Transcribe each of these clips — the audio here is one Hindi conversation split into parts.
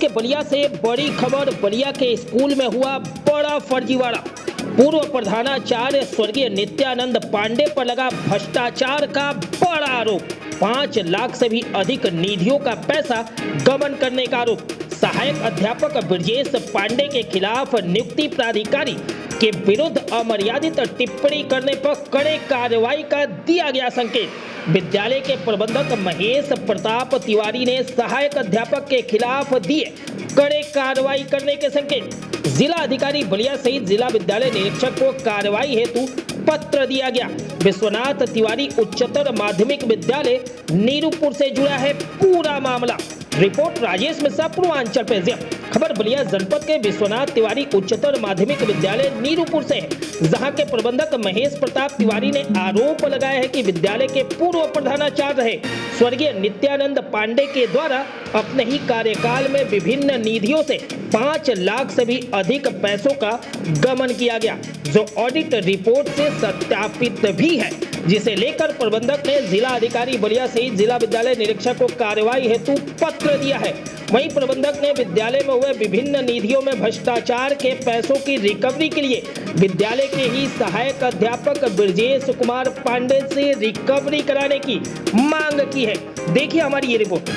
के बलिया से बड़ी खबर। बलिया के स्कूल में हुआ बड़ा फर्जीवाड़ा। पूर्व प्रधानाचार्य स्वर्गीय नित्यानंद पांडे पर लगा भ्रष्टाचार का बड़ा आरोप। 5 लाख से भी अधिक निधियों का पैसा गबन करने का आरोप। सहायक अध्यापक ब्रजेश पांडे के खिलाफ नियुक्ति प्राधिकारी के विरुद्ध अमर्यादित टिप्पणी करने पर कड़े कार्रवाई का दिया गया संकेत। विद्यालय के प्रबंधक महेश प्रताप तिवारी ने सहायक अध्यापक के खिलाफ दिए कड़े कार्रवाई करने के संकेत। जिला अधिकारी बलिया सहित जिला विद्यालय निरीक्षक को कार्रवाई हेतु पत्र दिया गया। विश्वनाथ तिवारी उच्चतर माध्यमिक विद्यालय नीरूपुर से जुड़ा है पूरा मामला। Report Rajesh Mishra, Purvanchal present. खबर बलिया जनपद के विश्वनाथ तिवारी उच्चतर माध्यमिक विद्यालय नीरूपुर से है, जहां के प्रबंधक महेश प्रताप तिवारी ने आरोप लगाया है कि विद्यालय के पूर्व प्रधानाचार्य रहे स्वर्गीय नित्यानंद पांडे के द्वारा अपने ही कार्यकाल में विभिन्न निधियों से 5 लाख से भी अधिक पैसों का गबन किया गया, जो ऑडिट रिपोर्ट से सत्यापित भी है, जिसे लेकर प्रबंधक ने जिला अधिकारी बलिया सहित जिला विद्यालय निरीक्षक को कार्रवाई हेतु पत्र दिया है। वहीं प्रबंधक ने विद्यालय में हुए विभिन्न निधियों में भ्रष्टाचार के पैसों की रिकवरी के लिए विद्यालय के ही सहायक अध्यापक ब्रजेश कुमार पांडे से रिकवरी कराने की मांग की है। देखिए हमारी ये रिपोर्ट।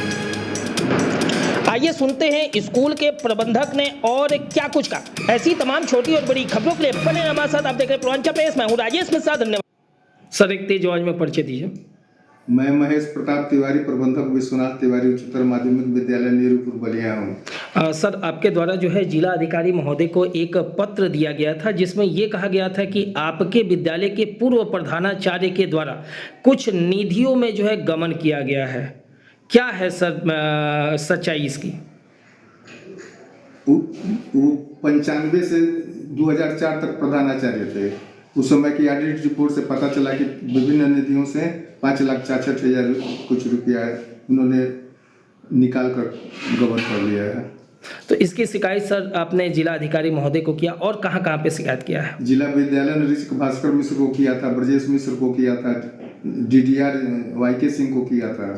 आइए सुनते हैं स्कूल के प्रबंधक ने और क्या कुछ कहा। ऐसी तमाम छोटी और बड़ी खबरों के लिए बने हमारे साथ। आप देख रहे हैं पूर्वांचल प्रेस। मैं हूं राजेश मिश्रा। धन्यवाद। सर एक तेज आवाज में परिचय दीजिए। मैं महेश प्रताप तिवारी, प्रबंधक विश्वनाथ तिवारी उच्चतर माध्यमिक विद्यालय नीरूपुर बलिया हूँ। सर आपके द्वारा जो है जिला अधिकारी महोदय को एक पत्र दिया गया था, जिसमें ये कहा गया था कि आपके विद्यालय के पूर्व प्रधानाचार्य के द्वारा कुछ निधियों में जो है गबन किया गया है। क्या है सर सच्चाई इसकी? वो 95 से 2004 तक प्रधानाचार्य थे। उस समय की ऑडिट रिपोर्ट से पता चला कि विभिन्न निधियों से 5,66,000 कुछ रुपया उन्होंने निकाल कर गबन कर लिया है। तो इसकी शिकायत सर आपने जिला अधिकारी महोदय को किया और कहाँ पे शिकायत किया है? जिला विद्यालय निरीक्षक भास्कर मिश्र को किया था, ब्रजेश मिश्र को किया था, DDR YK सिंह को किया था।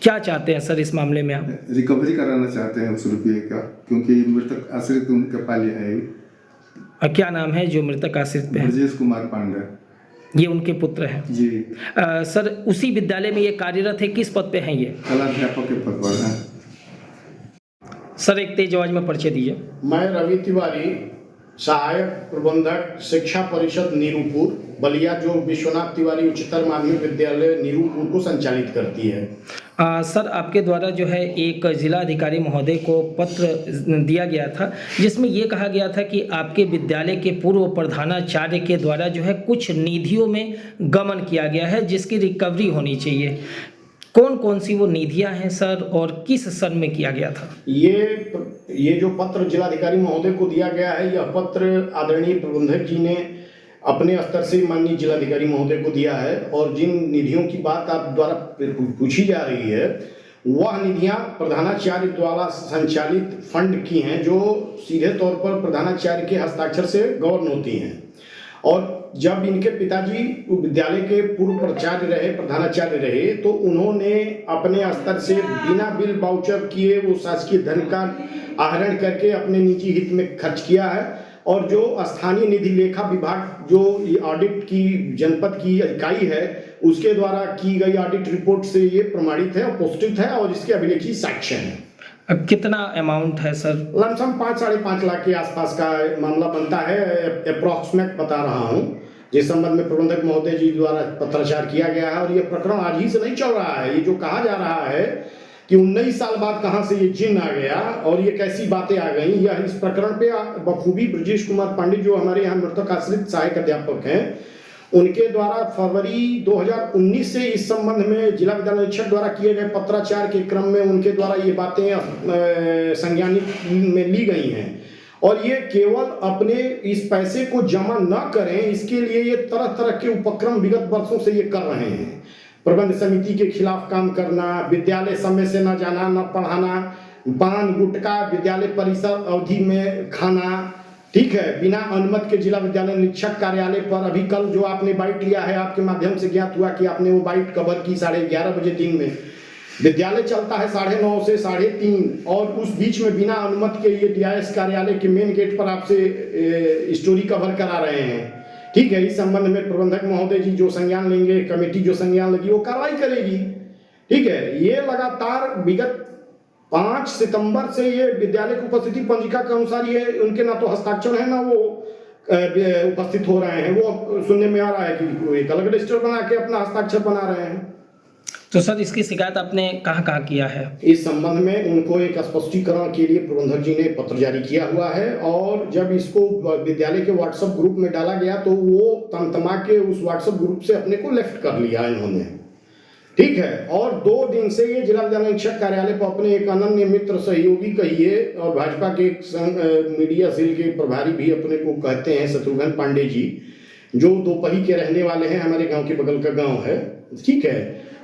क्या चाहते हैं सर इस मामले में आप? रिकवरी कराना चाहते हैं उस रुपये का, क्योंकि मृतक आश्रित उनके पाले है। और क्या नाम है जो मृतक आश्रित पे है? ब्रजेश कुमार पांडे। ये उनके पुत्र हैं जी। सर उसी विद्यालय में ये कार्यरत है, किस पद पे हैं ये? कलाध्यापक के पद पर हैं। सर एक तेज आवाज में परिचय दीजिए। मैं रवि तिवारी, सहायक प्रबंधक शिक्षा परिषद नीरूपुर बलिया, जो विश्वनाथ तिवारी उच्चतर माध्यमिक विद्यालय नीरूपुर को संचालित करती है। सर आपके द्वारा जो है एक जिला अधिकारी महोदय को पत्र दिया गया था, जिसमें ये कहा गया था कि आपके विद्यालय के पूर्व प्रधानाचार्य के द्वारा जो है कुछ निधियों में गबन किया गया है, जिसकी रिकवरी होनी चाहिए। कौन कौन सी वो निधियां हैं सर, और किस सन में किया गया था? ये जो पत्र जिलाधिकारी महोदय को दिया गया है, यह पत्र आदरणीय प्रबंधक जी ने अपने स्तर से माननीय जिलाधिकारी महोदय को दिया है। और जिन निधियों की बात आप द्वारा पूछी जा रही है, वह निधियां प्रधानाचार्य द्वारा संचालित फंड की हैं, जो सीधे तौर पर प्रधानाचार्य के हस्ताक्षर से गवर्न होती हैं। और जब इनके पिताजी विद्यालय के पूर्व प्राचार्य रहे, प्रधानाचार्य रहे, तो उन्होंने अपने स्तर से बिना बिल वाउचर किए वो शासकीय धन का आहरण करके अपने निजी हित में खर्च किया है। और जो स्थानीय निधि लेखा विभाग, जो ऑडिट की जनपद की इकाई है, उसके द्वारा की गई ऑडिट रिपोर्ट से ये प्रमाणित है और पुष्टित है, और इसके अभिलेखी साक्ष्य हैं। अब कितना अमाउंट है सर? लमसम 5-5.5 लाख के आसपास का मामला बनता है, अप्रॉक्सीमेट बता रहा हूँ, जिस संबंध में प्रबंधक महोदय जी द्वारा पत्राचार किया गया है। और ये प्रकरण आज ही से नहीं चल रहा है। ये जो कहा जा रहा है कि 19 साल बाद कहां से ये जिन आ गया और ये कैसी बातें आ गई, यह इस प्रकरण पे बखूबी ब्रजेश कुमार पांडे, जो हमारे यहाँ मृतक आश्रित सहायक अध्यापक हैं, उनके द्वारा फरवरी 2019 से इस संबंध में जिला विद्यालय निरीक्षक द्वारा किए गए पत्राचार के क्रम में उनके द्वारा ये बातें संज्ञान में ली गई हैं। और ये केवल अपने इस पैसे को जमा न करें, इसके लिए ये तरह तरह के उपक्रम विगत वर्षों से ये कर रहे हैं। प्रबंध समिति के खिलाफ काम करना, विद्यालय समय से न जाना, न पढ़ाना, पान गुटखा विद्यालय परिसर अवधि में खाना, ठीक है, बिना अनुमति के जिला विद्यालय निरीक्षक कार्यालय पर। अभी कल जो आपने बाइट लिया है, आपके माध्यम से ज्ञात हुआ कि आपने वो बाइट कवर की 11:30 बजे दिन में। विद्यालय चलता है 9:30 से 3:30 और उस बीच में बिना अनुमति के ये DIS कार्यालय के मेन गेट पर आपसे स्टोरी कवर करा रहे हैं। ठीक है, इस संबंध में प्रबंधक महोदय जी जो संज्ञान लेंगे, कमेटी जो संज्ञान लेगी, वो कार्रवाई करेगी। ठीक है, ये लगातार विगत 5 सितंबर से ये विद्यालय की उपस्थिति पंजिका के अनुसार ये उनके ना तो हस्ताक्षर है ना वो उपस्थित हो रहे हैं। वो सुनने में आ रहा है कि वो एक अलग रजिस्टर बना के अपना हस्ताक्षर बना रहे हैं। तो सर इसकी शिकायत आपने कहाँ कहाँ किया है? इस संबंध में उनको एक स्पष्टीकरण के लिए प्रबंधक जी ने पत्र जारी किया हुआ है और जब इसको विद्यालय के व्हाट्सएप ग्रुप में डाला गया तो वो तमतमा के उस व्हाट्सएप ग्रुप से अपने को लेफ्ट कर लिया इन्होंने। ठीक है, और 2 दिन से ये जिला विद्यालय निरीक्षक कार्यालय पर अपने एक अनन्य मित्र सहयोगी कहिए और भाजपा के एक मीडिया सेल के प्रभारी भी अपने को कहते हैं शत्रुघ्न पांडे जी, जो दोपही के रहने वाले हैं, हमारे गांव के बगल का गांव है। ठीक है,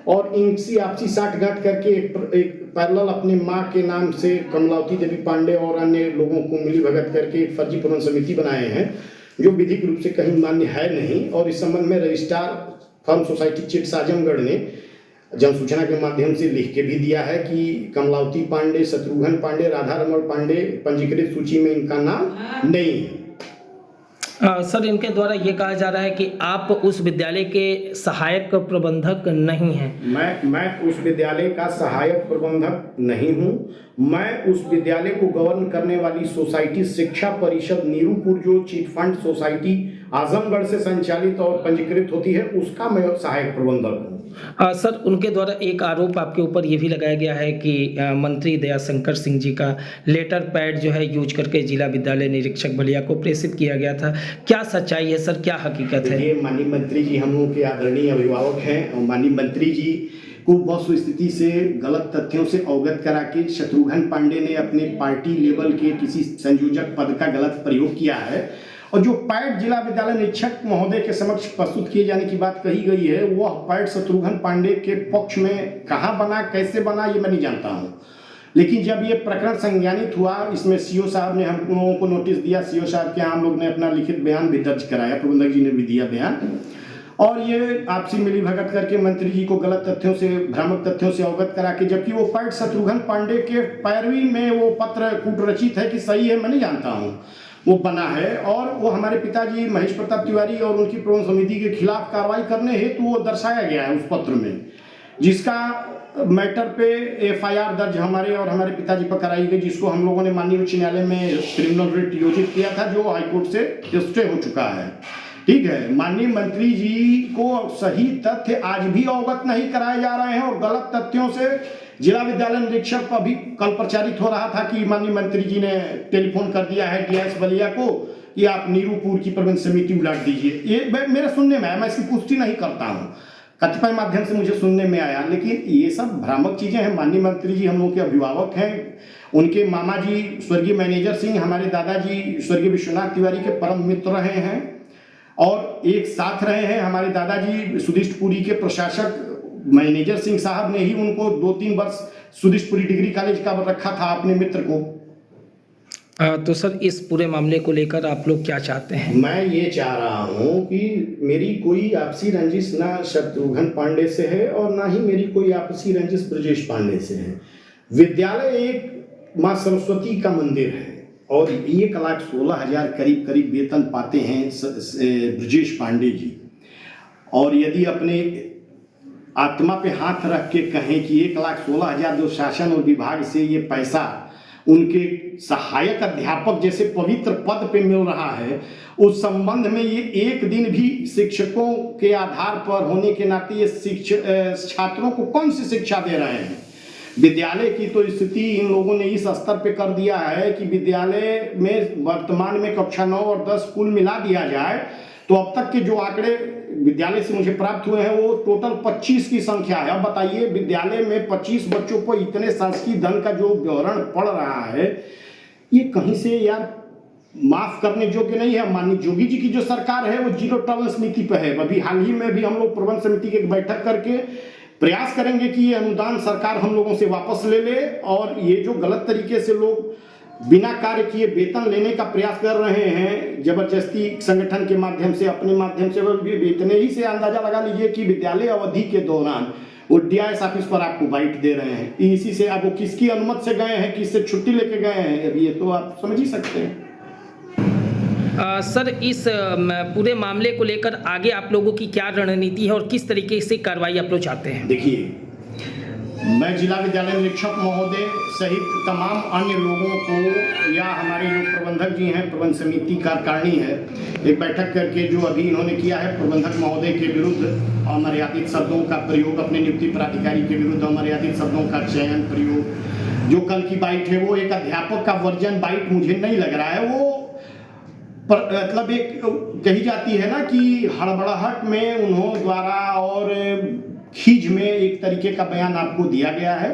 और इनसी आपसी साठगांठ करके एक पैरेलल अपने माँ के नाम से कमलावती देवी पांडे और अन्य लोगों को मिली भगत करके एक फर्जी प्रबंध समिति बनाए हैं जो विधिक रूप से कहीं मान्य है नहीं। और इस संबंध में registrar firm society chits Azamgarh ने जन सूचना के माध्यम से लिख के भी दिया है कि कमलावती पांडे, शत्रुघ्न पांडे, राधा रमण पांडे पंजीकृत सूची में इनका नाम नहीं है। सर इनके द्वारा ये कहा जा रहा है कि आप उस विद्यालय के सहायक प्रबंधक नहीं हैं। मैं उस विद्यालय का सहायक प्रबंधक नहीं हूं। मैं उस विद्यालय को गवर्न करने वाली सोसाइटी शिक्षा परिषद नीरूपुर, जो चिट फंड सोसाइटी आजमगढ़ से संचालित और पंजीकृत होती है, उसका मैं सहायक प्रबंधक हूँ। सर उनके द्वारा एक आरोप आपके ऊपर ये भी लगाया गया है कि मंत्री दयाशंकर सिंह जी का लेटर पैड जो है यूज करके जिला विद्यालय निरीक्षक बलिया को प्रेषित किया गया था। क्या सच्चाई है सर, क्या हकीकत है? ये माननीय मंत्री जी हम लोगों के आदरणीय अभिभावक हैं और माननीय मंत्री जी को वस्तु स्थिति से गलत तथ्यों से अवगत करा के शत्रुघ्न पांडे ने अपने पार्टी लेवल के किसी संयोजक पद का गलत प्रयोग किया है और जो पैड जिला विद्यालय निरीक्षक महोदय के समक्ष प्रस्तुत किए जाने की बात कही गई है, वह पैड शत्रुघ्न पांडे के पक्ष में कहाँ बना, कैसे बना, ये मैं नहीं जानता हूँ। लेकिन जब ये प्रकरण संज्ञानित हुआ, इसमें सीओ साहब ने हम लोगों को नोटिस दिया, सीओ साहब के हम लोग ने अपना लिखित बयान भी दर्ज कराया, प्रबंधक जी ने भी दिया बयान, और ये आपसी मिली भगत करके मंत्री जी को गलत तथ्यों से, भ्रामक तथ्यों से अवगत करा के, जबकि वो पैड शत्रुघ्न पांडे के पैरवी में वो पत्र कूटरचित है कि सही है मैं नहीं जानता हूँ, वो बना है। और वो हमारे पिताजी महेश प्रताप तिवारी और उनकी प्रबंध समिति के खिलाफ कार्रवाई करने हेतु वो दर्शाया गया है उस पत्र में, जिसका मैटर पे FIR दर्ज हमारे और हमारे पिताजी पर कराई गई, जिसको हम लोगों ने माननीय उच्च न्यायालय में क्रिमिनल रिट योजित किया था, जो हाईकोर्ट से स्टे हो चुका है। ठीक है, माननीय मंत्री जी को सही तथ्य आज भी अवगत नहीं कराए जा रहे हैं और गलत तथ्यों से जिला विद्यालय निरीक्षक पर भी कल प्रचारित हो रहा था कि माननीय मंत्री जी ने टेलीफोन कर दिया है DIS बलिया को कि आप नीरूपुर की प्रबंध समिति उलट दीजिए। ये मेरे सुनने में आया, मैं इसकी पुष्टि नहीं करता हूँ, कतिपय माध्यम से मुझे सुनने में आया, लेकिन ये सब भ्रामक चीजें हैं। माननीय मंत्री जी हम लोग के अभिभावक हैं, उनके मामा जी स्वर्गीय मैनेजर सिंह हमारे दादाजी स्वर्गीय विश्वनाथ तिवारी के परम मित्र रहे हैं और एक साथ रहे हैं। हमारे दादाजी सुदिष्टपुरी के प्रशासक मैनेजर सिंह साहब ने ही उनको 2-3 वर्ष सुदिष्टपुरी डिग्री कॉलेज का रखा था अपने मित्र को। तो सर इस पूरे मामले को लेकर आप लोग क्या चाहते हैं? मैं ये चाह रहा हूँ कि मेरी कोई आपसी रंजिश ना शत्रुघ्न पांडे से है और ना ही मेरी कोई आपसी रंजिश ब्रजेश पांडे से है। विद्यालय एक माँ सरस्वती का मंदिर है और 1,16,000 करीब वेतन पाते हैं ब्रजेश पांडे जी, और यदि अपने आत्मा पे हाथ रख के कहें कि 1,16,000 जो शासन और विभाग से ये पैसा उनके सहायक अध्यापक जैसे पवित्र पद पे मिल रहा है, उस संबंध में ये एक दिन भी शिक्षकों के आधार पर होने के नाते ये छात्रों को कौन सी शिक्षा दे रहे हैं। विद्यालय की तो स्थिति इन लोगों ने इस स्तर पे कर दिया है कि विद्यालय में वर्तमान में कक्षा 9 और 10 कुल मिला दिया जाए तो अब तक के जो आंकड़े विद्यालय से मुझे प्राप्त हुए हैं वो टोटल 25 की संख्या है। अब बताइए विद्यालय में 25 बच्चों को इतने शासकीय धन का जो व्यवहार पड़ रहा है, ये कहीं से यार माफ करने योग्य नहीं है। माननीय जोगी जी की जो सरकार है वो 0 टॉलरेंस नीति पे है। अभी हाल ही में भी हम लोग प्रबंध समिति की बैठक करके प्रयास करेंगे कि ये अनुदान सरकार हम लोगों से वापस ले ले और ये जो गलत तरीके से लोग बिना कार्य किए वेतन लेने का प्रयास कर रहे हैं जबरदस्ती संगठन के माध्यम से, अपने माध्यम से, इतने ही से अंदाजा लगा लीजिए कि विद्यालय अवधि के दौरान वो डीआईएस ऑफिस पर आपको बाइट दे रहे हैं, इसी से आप वो किसकी अनुमति से गए हैं, किससे छुट्टी लेके गए हैं, अब ये तो आप समझ ही सकते हैं। सर, इस पूरे मामले को लेकर आगे आप लोगों की क्या रणनीति है और किस तरीके से कार्रवाई आप लोग चाहते हैं? देखिए, मैं जिला विद्यालय निरीक्षक महोदय सहित तमाम अन्य लोगों को या हमारे जो प्रबंधक जी हैं, प्रबंध समिति कार्यकारिणी है, एक बैठक करके जो अभी इन्होंने किया है प्रबंधक महोदय के विरुद्ध अमर्यादित शब्दों का प्रयोग, अपने नियुक्ति प्राधिकारी के विरुद्ध अमर्यादित शब्दों का चयन प्रयोग, जो कल की बाइट है वो एक अध्यापक का वर्जन बाइट मुझे नहीं लग रहा है, वो मतलब एक कही जाती है ना कि हड़बड़ाहट में उन्होंने द्वारा और खींच में एक तरीके का बयान आपको दिया गया है।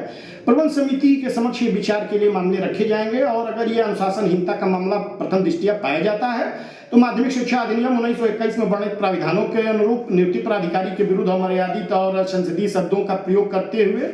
प्रबंध समिति के समक्ष ये विचार के लिए मामले रखे जाएंगे और अगर ये अनुशासनहीनता का मामला प्रथम दृष्टया पाया जाता है तो माध्यमिक शिक्षा अधिनियम 1921 में वर्णित प्राविधानों के अनुरूप नियुक्ति प्राधिकारी के विरुद्ध अमर्यादित और संसदीय शब्दों का प्रयोग करते हुए